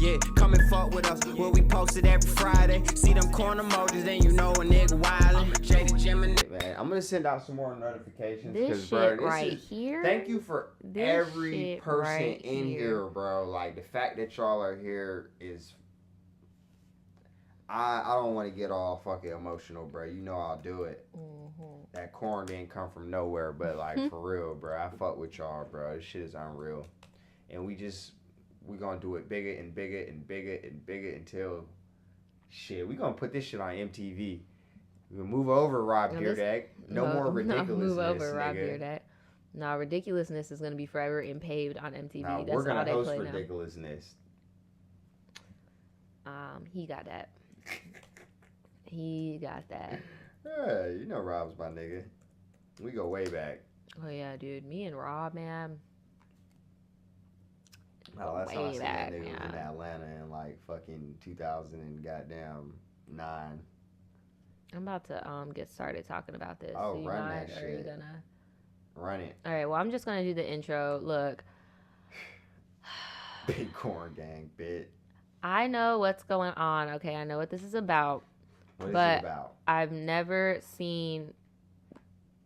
Yeah, come and fuck with us. Where we posted every Friday. See them corn emojis, then you know a nigga wildin'. Jada Gemini. Man, I'm gonna send out some more notifications. This shit right here. Thank you for every person in here, bro. Like, the fact that y'all are here is... I don't want to get all fucking emotional, bro. You know I'll do it. Mm-hmm. That corn didn't come from nowhere, but like for real, bro. I fuck with y'all, bro. This shit is unreal, and we gonna do it bigger and bigger and bigger and bigger until we gonna put this shit on MTV. We move over, Rob Deerdack. No more ridiculousness. Move over, Rob Deerdack. No, ridiculousness is gonna be forever impaved on MTV. No, that's we're gonna all they host play ridiculousness. He got that. He got that. Yeah, you know Rob's my nigga. We go way back. Oh yeah, dude. Me and Rob, man. Last time I seen that nigga was in Atlanta in like fucking 2000 and goddamn 9. I'm about to get started talking about this. Oh, run that shit. Or are you gonna run it? All right. Well, I'm just gonna do the intro. Look. Big corn gang bit. I know what's going on. Okay, I know what this is about. What is it about? I've never seen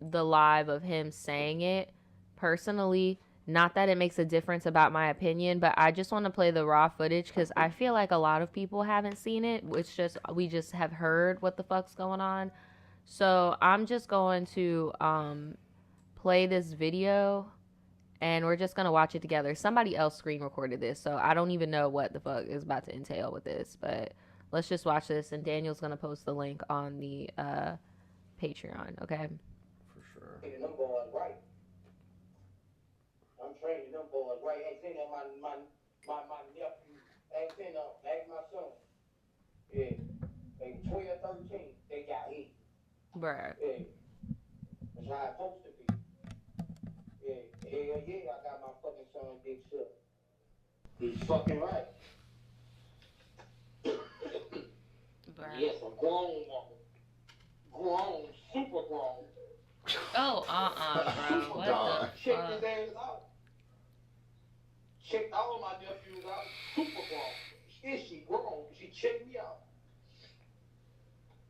the live of him saying it personally. Not that it makes a difference about my opinion, but I just want to play the raw footage because I feel like a lot of people haven't seen it. We just have heard what the fuck's going on. So I'm just going to play this video and we're just going to watch it together. Somebody else screen recorded this, so I don't even know what the fuck is about to entail with this, but let's just watch this, and Daniel's going to post the link on the Patreon, okay? For sure. Them boys right. I'm training them boys right. Ain't seen that my nephew. Ain't seen that like my son. Yeah. They 12, 13. They got hit. Bruh. Yeah. That's how it's supposed to be. Yeah. Hell yeah, I got my fucking son big shit. He's fucking right. Yes, a grown woman. Grown, super grown. Oh, bro. What the Check fuck? his ass out. Checked all my nephews out. Super grown. Is she grown? She checked me out.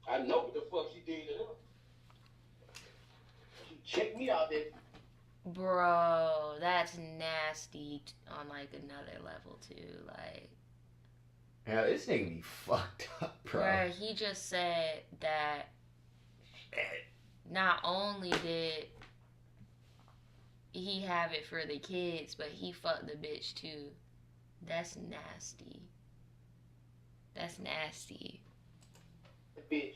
I know what the fuck she did to her. She checked me out there. Bro, that's nasty on like another level too. Like, yeah, this nigga be fucked up, bro. Bruh, he just said that not only did he have it for the kids, but he fucked the bitch too. That's nasty. That's nasty. The bitch.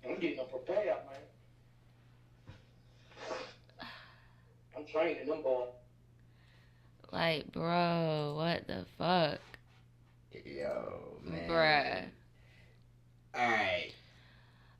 I'm getting them prepared, man. I'm training them boys. Like, bro, what the fuck? Yo, man. Bruh. Alright.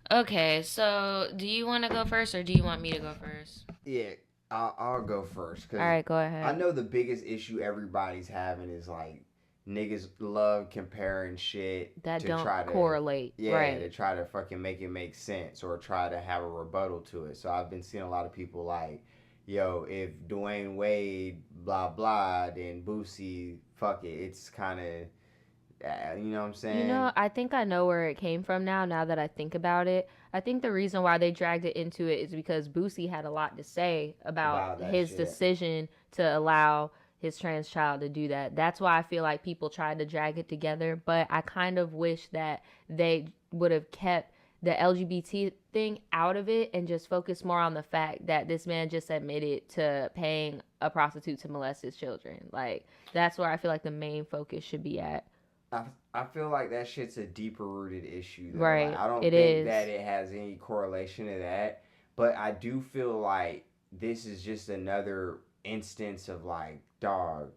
Okay, so do you want to go first or do you want me to go first? Yeah, I'll go first. Alright, go ahead. I know the biggest issue everybody's having is like niggas love comparing shit that to don't try to correlate. Yeah, right. to try to fucking make it make sense or try to have a rebuttal to it. So I've been seeing a lot of people like, yo, if Dwayne Wade blah blah, then Boosie, fuck it. It's kind of, you know what I'm saying? You know, I think I know where it came from now that I think about it. I think the reason why they dragged it into it is because Boosie had a lot to say about his decision to allow his trans child to do that. That's why I feel like people tried to drag it together, but I kind of wish that they would have kept the LGBT thing out of it and just focused more on the fact that this man just admitted to paying a prostitute to molest his children. Like, that's where I feel like the main focus should be at. I feel like that shit's a deeper rooted issue, though. Right. Like, I don't think that it has any correlation to that, but I do feel like this is just another instance of like, dog,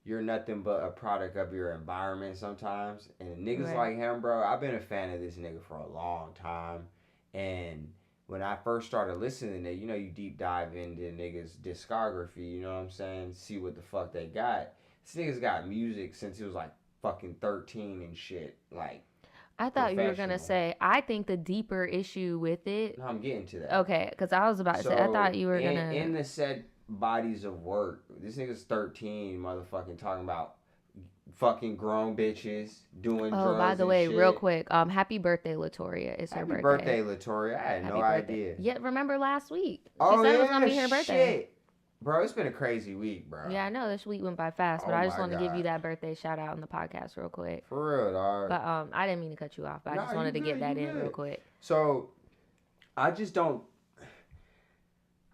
you're nothing but a product of your environment sometimes. And niggas like him, bro, I've been a fan of this nigga for a long time. And when I first started listening to it, you know, you deep dive into niggas' discography, you know what I'm saying? See what the fuck they got. This nigga's got music since he was like fucking 13 and shit. Like, I thought you were going to say, I think the deeper issue with it. No, I'm getting to that. Okay, because I was about to say, I thought you were going to. In the said bodies of work. This nigga's 13, motherfucking talking about fucking grown bitches doing drugs. Oh, by the and way, shit. real quick, happy birthday, Latoria. It's her Happy birthday. Latoria. I had Happy no birthday. idea. Yeah, remember last week? She Oh, said yeah, it was gonna be her birthday. shit. Bro, it's been a crazy week, bro. Yeah, I know this week went by fast, but Oh I just my want to give you God. that birthday shout out on the podcast real quick. For real, dog. But I didn't mean to cut you off, but I Nah, just wanted to you get good, that you in good. real quick. So, I just don't.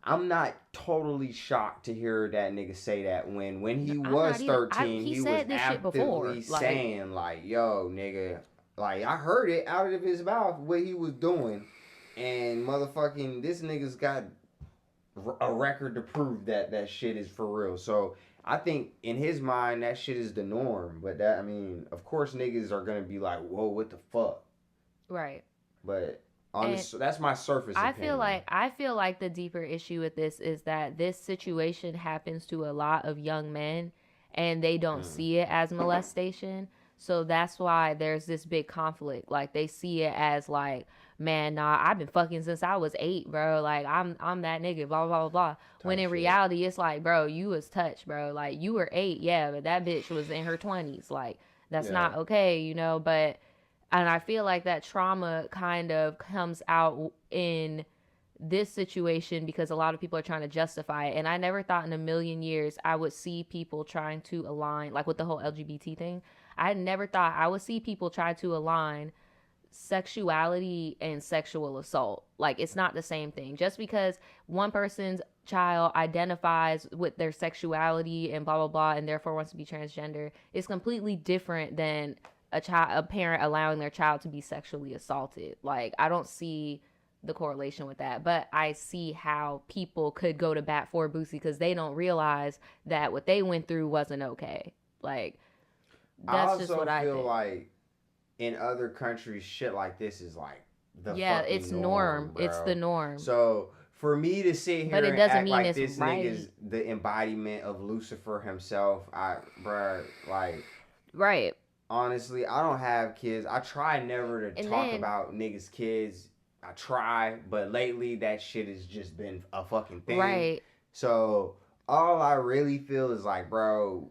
I'm not totally shocked to hear that nigga say that when he I'm was not either. 13, he he said was this shit before, actively like- saying like, "Yo, nigga," like I heard it out of his mouth what he was doing, and motherfucking this nigga's got a record to prove that shit is for real. So I think in his mind that shit is the norm. But that, I mean, of course niggas are gonna be like, "Whoa, what the fuck?" Right. But that's my surface I opinion. feel like the deeper issue with this is that this situation happens to a lot of young men and they don't see it as molestation. So that's why there's this big conflict. Like they see it as like, man, nah, I've been fucking since I was 8, bro. Like I'm that nigga, blah blah blah blah. When in shit. reality, it's like, bro, you was touched, bro. Like you were 8, yeah, but that bitch was in her 20s. Like that's not okay, you know. But and I feel like that trauma kind of comes out in this situation because a lot of people are trying to justify it. And I never thought in a million years I would see people trying to align, like with the whole LGBT thing. I never thought I would see people try to align sexuality and sexual assault. Like it's not the same thing. Just because one person's child identifies with their sexuality and blah blah blah and therefore wants to be transgender is completely different than a parent allowing their child to be sexually assaulted. Like I don't see the correlation with that, but I see how people could go to bat for Boosie because they don't realize that what they went through wasn't okay. Like that's just what I feel think. like in other countries shit like this is like the Yeah, fucking it's norm. bro. It's the norm. So for me to sit here But it and doesn't act mean like it's this right. nigga's the embodiment of Lucifer himself, like Right. honestly, I don't have kids. I try never to talk about niggas' kids. I try, but lately that shit has just been a fucking thing. Right. So all I really feel is like, bro,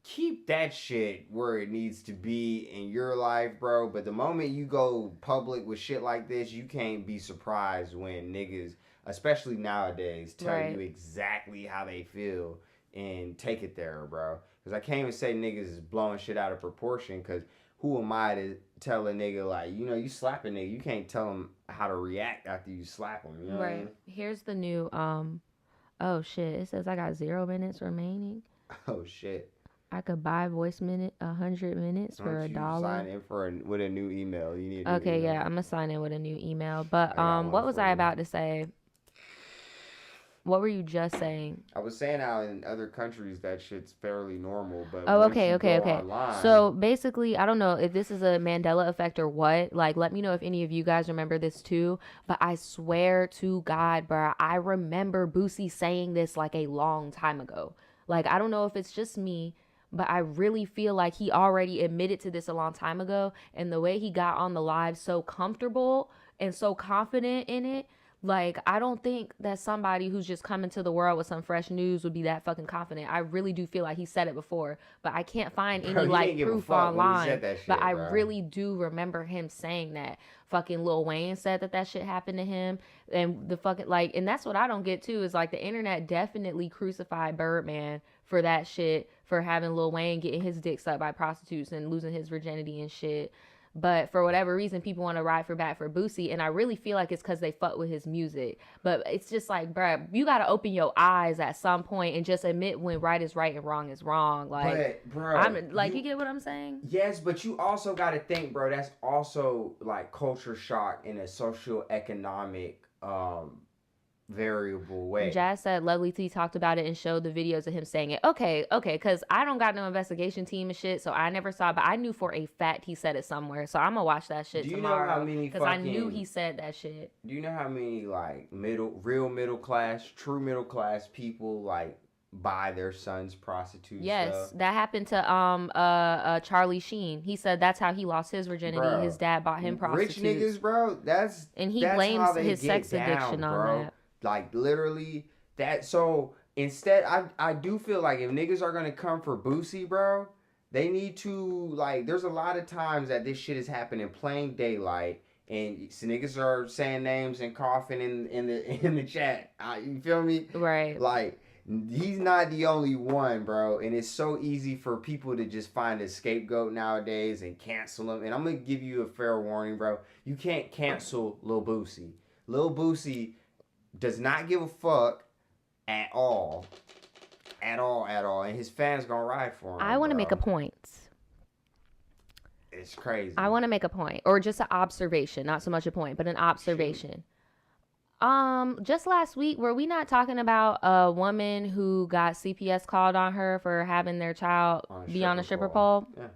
keep that shit where it needs to be in your life, bro. But the moment you go public with shit like this, you can't be surprised when niggas, especially nowadays, tell you exactly how they feel and take it there, bro. Because I can't even say niggas is blowing shit out of proportion, because who am I to tell a nigga, like, you know, you slap a nigga, you can't tell him how to react after you slap him, you know what I mean? Here's the new, oh shit, it says I got 0 minutes remaining. Oh shit. I could buy voice 100 minutes for $1. Sign in with a new email. You need. Okay, yeah, I'm gonna sign in with a new email. But what was I about to say? What were you just saying? I was saying how in other countries that shit's fairly normal, but okay. Online, so basically, I don't know if this is a Mandela effect or what. Like, let me know if any of you guys remember this too. But I swear to God, bro, I remember Boosie saying this like a long time ago. Like, I don't know if it's just me, but I really feel like he already admitted to this a long time ago. And the way he got on the live so comfortable and so confident in it, like, I don't think that somebody who's just coming to the world with some fresh news would be that fucking confident. I really do feel like he said it before, but I can't find any like proof online. But I really do remember him saying that. Fucking Lil Wayne said that shit happened to him, and the fucking like, and that's what I don't get too, is like the internet definitely crucified Birdman for that shit, for having Lil Wayne getting his dick sucked by prostitutes and losing his virginity and shit. But for whatever reason, people want to ride for Boosie. And I really feel like it's because they fuck with his music. But it's just like, bruh, you got to open your eyes at some point and just admit when right is right and wrong is wrong. Like, but, bro, you get what I'm saying? Yes, but you also got to think, bro, that's also like culture shock in a socioeconomic variable way. Jazz said Lovely T talked about it and showed the videos of him saying it. Okay, because I don't got no investigation team and shit, so I never saw it, but I knew for a fact he said it somewhere, so I'm gonna watch that shit tomorrow. Do you know how many because I knew he said that shit. Do you know how many like real middle class, true middle class people like buy their sons prostitutes? Yes, that happened to Charlie Sheen. He said that's how he lost his virginity. Bro, his dad bought him prostitutes. Rich niggas, bro. And he blames his sex addiction on that. Like, literally, So instead, I do feel like if niggas are gonna come for Boosie, bro, they need to like. There's a lot of times that this shit is happening in plain daylight, and niggas are saying names and coughing in the chat. You feel me? Right. Like he's not the only one, bro. And it's so easy for people to just find a scapegoat nowadays and cancel him. And I'm gonna give you a fair warning, bro. You can't cancel Lil Boosie. Lil Boosie does not give a fuck at all. And his fans gonna ride for him. I want to make a point. It's crazy. I want to make a point, or just an observation, not so much a point, but an observation. Just last week, were we not talking about a woman who got CPS called on her for having their child be on a stripper pole? Yeah.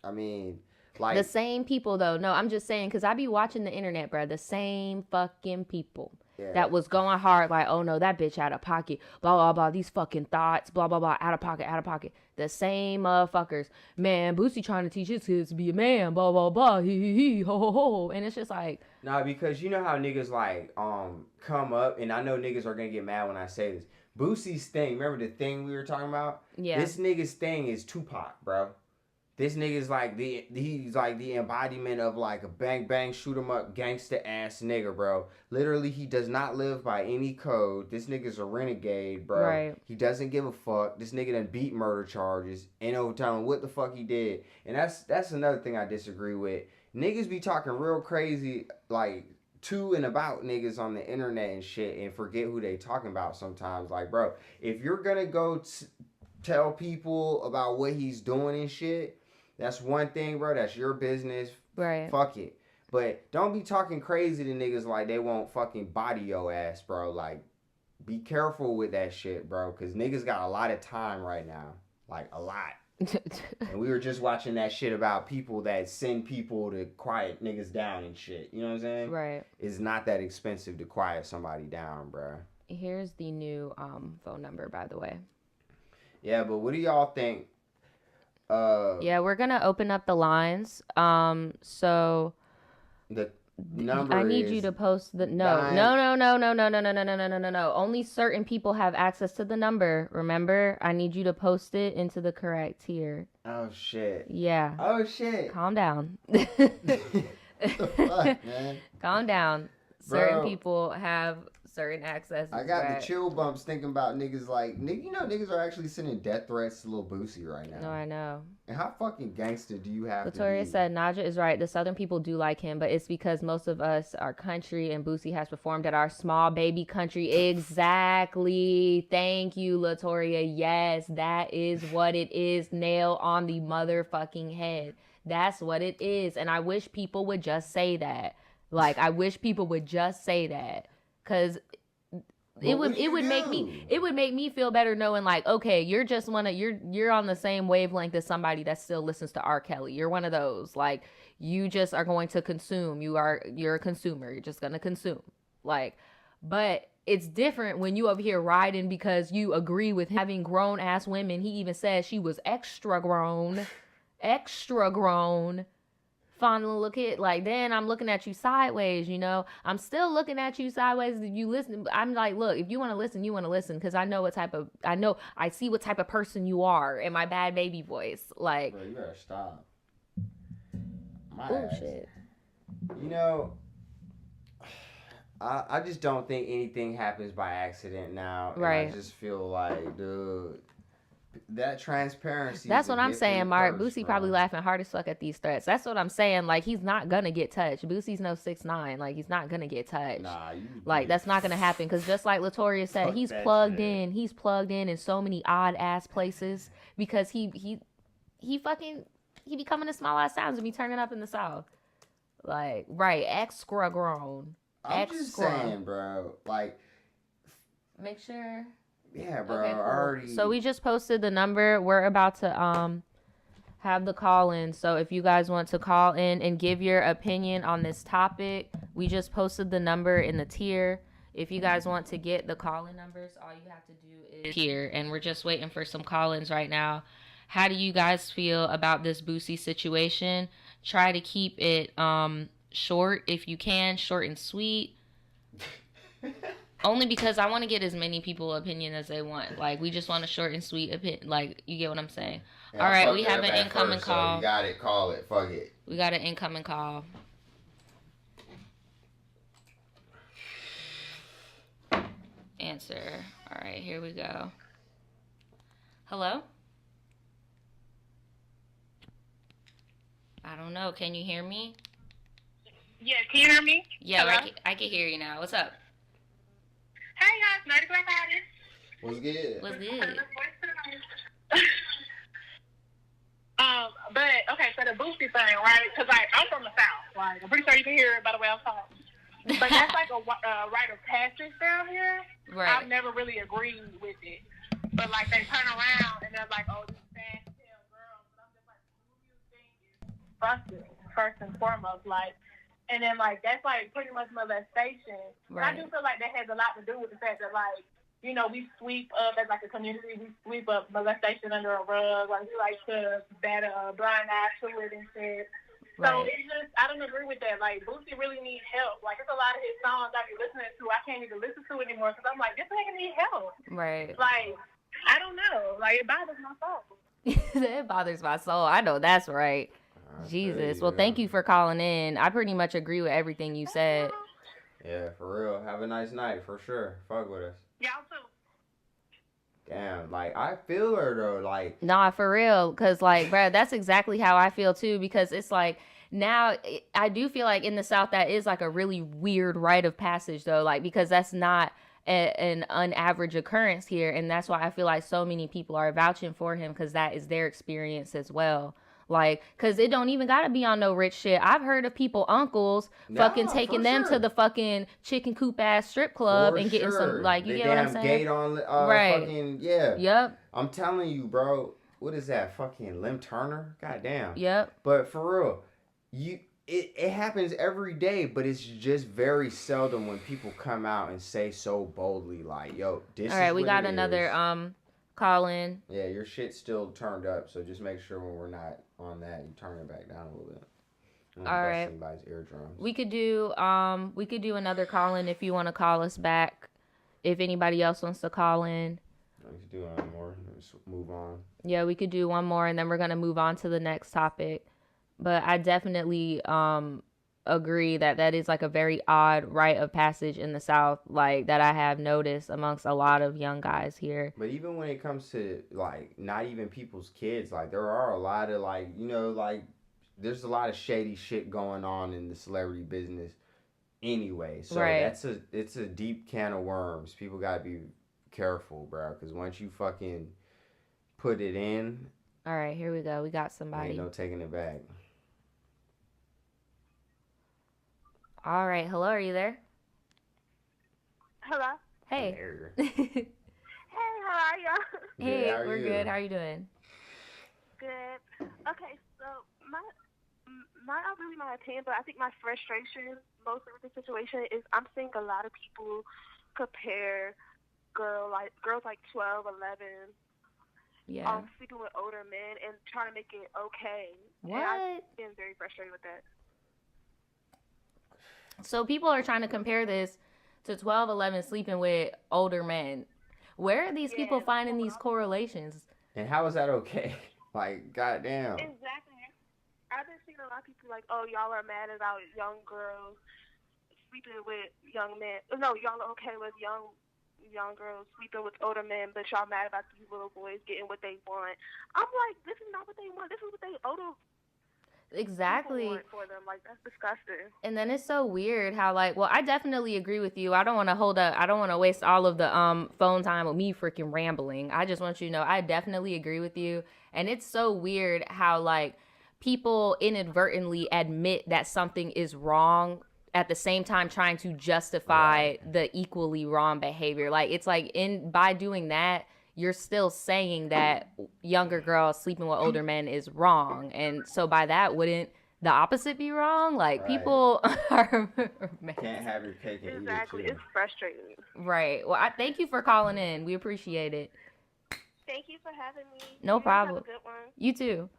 I mean, like the same people though. No, I'm just saying because I be watching the internet, bro. The same fucking people that was going hard, like, oh no, that bitch out of pocket, blah blah blah. These fucking thoughts, blah blah blah, out of pocket. The same motherfuckers. Man, Boosie trying to teach his kids to be a man, blah blah blah, he ho ho ho. And it's just like, nah, because you know how niggas like come up, and I know niggas are gonna get mad when I say this. Boosie's thing, remember the thing we were talking about? Yeah. This nigga's thing is Tupac, bro. This nigga's like he's like the embodiment of like a bang bang shoot 'em up gangsta ass nigga, bro. Literally, he does not live by any code. This nigga's a renegade, bro. Right. He doesn't give a fuck. This nigga done beat murder charges. Ain't no telling what the fuck he did. And that's another thing I disagree with. Niggas be talking real crazy like to and about niggas on the internet and shit, and forget who they talking about sometimes. Like, bro, if you're gonna go tell people about what he's doing and shit, that's one thing, bro. That's your business. right. Fuck it. But don't be talking crazy to niggas like they won't fucking body your ass, bro. Like, be careful with that shit, bro. Because niggas got a lot of time right now. Like, a lot. And we were just watching that shit about people that send people to quiet niggas down and shit. You know what I'm saying? Right. It's not that expensive to quiet somebody down, bro. Here's the new phone number, by the way. Yeah, but what do y'all think? Yeah, we're gonna open up the lines. So The number I need you to post the no. Only certain people have access to the number. Remember, I need you to post it into the correct tier. Oh shit. Yeah. Oh shit. Calm down. The fuck, man? Calm down. Certain people have certain access. I got the chill bumps thinking about niggas like, you know, niggas are actually sending death threats to Lil Boosie right now. No, I know. And how fucking gangster do you have Latoria to be? said, Nadja is right. The Southern people do like him, but it's because most of us are country and Boosie has performed at our small baby country. Exactly. Thank you, Latoria. Yes, that is what it is. Nail on the motherfucking head. That's what it is. And I wish people would just say that. Like, I wish people would just say that. Because it would make me feel better knowing, like, okay, you're on the same wavelength as somebody that still listens to R. Kelly. You're one of those. Like, you just are going to consume. You're a consumer. You're just gonna consume. Like, but it's different when you over here riding because you agree with having grown ass women. He even said she was extra grown. Fond little kid. Like, then I'm looking at you sideways, you know. I'm still looking at you sideways if you listen. I'm like, look, if you want to listen, you want to listen, because I see what type of person you are in my bad baby voice. Like, bro, you better stop. Oh shit. You know, I just don't think anything happens by accident now. Right. And I just feel like, dude, that transparency. That's what I'm saying, Mark. Boosie probably laughing hard as fuck at these threats. That's what I'm saying. Like, he's not gonna get touched. Boosie's no 6'9". Like, he's not gonna get touched. Nah, like, that's not gonna happen. Because just like Latoria said, he's plugged in. He's plugged in so many odd ass places because he be coming to small ass towns and be turning up in the South. Like, right, extra grown. I'm just saying, bro. Like, make sure. Yeah, bro. Okay, cool. Already. So we just posted the number. We're about to have the call in. So if you guys want to call in and give your opinion on this topic, we just posted the number in the tier. If you guys want to get the call-in numbers, all you have to do is here. And we're just waiting for some call-ins right now. How do you guys feel about this Boosie situation? Try to keep it short if you can, short and sweet. Only because I want to get as many people opinion as they want. Like, we just want a short and sweet opinion. Like, you get what I'm saying? Yeah, all right, we have an incoming call. So you got it. Call it. Fuck it. We got an incoming call. Answer. All right, here we go. Hello? I don't know. Can you hear me? Yeah, can you hear me? Yeah, I can hear you now. What's up? Hey guys, Nadja Black Artist. What's good? What's good? But okay, so the Boosie thing, right? Because like I'm from the South, like I'm pretty sure you can hear it by the way I'm talking. But that's like a rite of passage down here. Right. I've never really agreed with it. But like they turn around and they're like, oh, this fast tail girl. But I'm just like, who you think is busted first and foremost, like. And then, like, that's, like, pretty much molestation. Right. And I do feel like that has a lot to do with the fact that, like, you know, we sweep up, as, like, a community, we sweep up molestation under a rug. Like, we like to bat a blind eye to it and shit. Right. So, it's just, I don't agree with that. Like, Boosie really needs help. Like, it's a lot of his songs I be listening to. I can't even listen to it anymore because I'm like, this nigga need help. Right. Like, I don't know. Like, it bothers my soul. It bothers my soul. I know that's right. Jesus. Well, thank you for calling in. I pretty much agree with everything you said. Yeah, for real. Have a nice night, for sure. Fuck with us. Y'all too. Damn, like, I feel her, though. Like, Nah, for real. Because, like, bruh, that's exactly how I feel, too. Because it's like, now, I do feel like in the South, that is, like, a really weird rite of passage, though. Like, because that's not an unaverage occurrence here. And that's why I feel like so many people are vouching for him, because that is their experience as well. Like, cause it don't even gotta be on no rich shit. I've heard of people, uncles, fucking taking them to the fucking chicken coop ass strip club and getting some, like, you get what I'm saying? Gate on, right. Fucking, yeah. Yep. I'm telling you, bro. What is that? Fucking Lim Turner? Goddamn. Yep. But for real, it happens every day, but it's just very seldom when people come out and say so boldly, like, yo, this is all right, we what got it another is. call in. Yeah, your shit's still turned up, so just make sure when we're not on that, you turn it back down a little bit. All right. Anybody's eardrums. We could do another call in if you want to call us back. If anybody else wants to call in. We could do one more. Let's move on. Yeah, we could do one more, and then we're gonna move on to the next topic. But I definitely agree that is like a very odd rite of passage in the South, like that I have noticed amongst a lot of young guys here. But even when it comes to like not even people's kids, like there are a lot of like, you know, like there's a lot of shady shit going on in the celebrity business anyway. So right. it's a deep can of worms. People gotta be careful, bro, because once you fucking put it in, all right, here we go. We got somebody. Ain't no taking it back. All right. Hello, are you there? Hello. Hey. Hey, how are y'all? Hey, we're good. How are you doing? Good. Okay, so not really my opinion, but I think my frustration most of the situation is I'm seeing a lot of people compare girls like 12, 11, yeah, sleeping with older men and trying to make it okay. What? And I've been very frustrated with that. So people are trying to compare this to 12, 11 sleeping with older men. Where are these people finding these correlations? And how is that okay? Like, goddamn. Exactly. I've been seeing a lot of people like, oh, y'all are mad about young girls sleeping with young men. No, y'all are okay with young girls sleeping with older men, but y'all mad about these little boys getting what they want. I'm like, this is not what they want. This is what they older exactly want for them. Like, that's disgusting. And then it's so weird how, like, well, I definitely agree with you. I don't want to waste all of the phone time with me freaking rambling. I just want you to know I definitely agree with you. And it's so weird how, like, people inadvertently admit that something is wrong at the same time trying to justify the equally wrong behavior. Like, it's like by doing that, you're still saying that younger girls sleeping with older men is wrong. And so by that, wouldn't the opposite be wrong? Like, people are can't have your cake and exactly. eat it too. It's frustrating. Right. Well, I thank you for calling in. We appreciate it. Thank you for having me. No problem. Have a good one. You too.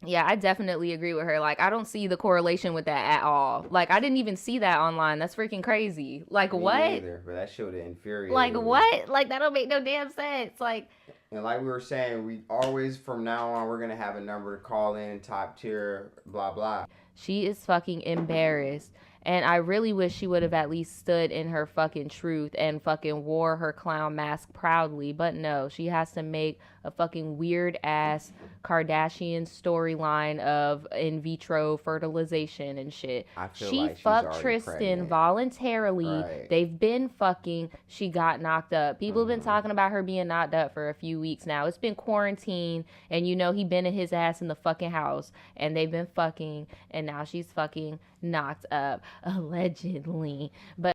Yeah, I definitely agree with her. Like, I don't see the correlation with that at all. Like, I didn't even see that online. That's freaking crazy. Like, Me what? neither, but that shit infuriated Like, me. what? Like, that don't make no damn sense. Like, And like we were saying, we always from now on we're gonna have a number to call in, top tier, blah blah. she is fucking embarrassed. And I really wish she would have at least stood in her fucking truth and fucking wore her clown mask proudly. But no, she has to make a fucking weird ass Kardashian storyline of in vitro fertilization and shit. I feel She like she's fucked already Tristan pregnant. voluntarily. Right. They've been fucking. She got knocked up. People have been talking about her being knocked up for a few weeks now. It's been quarantine, and you know he been in his ass in the fucking house, and they've been fucking, and now she's fucking knocked up allegedly. But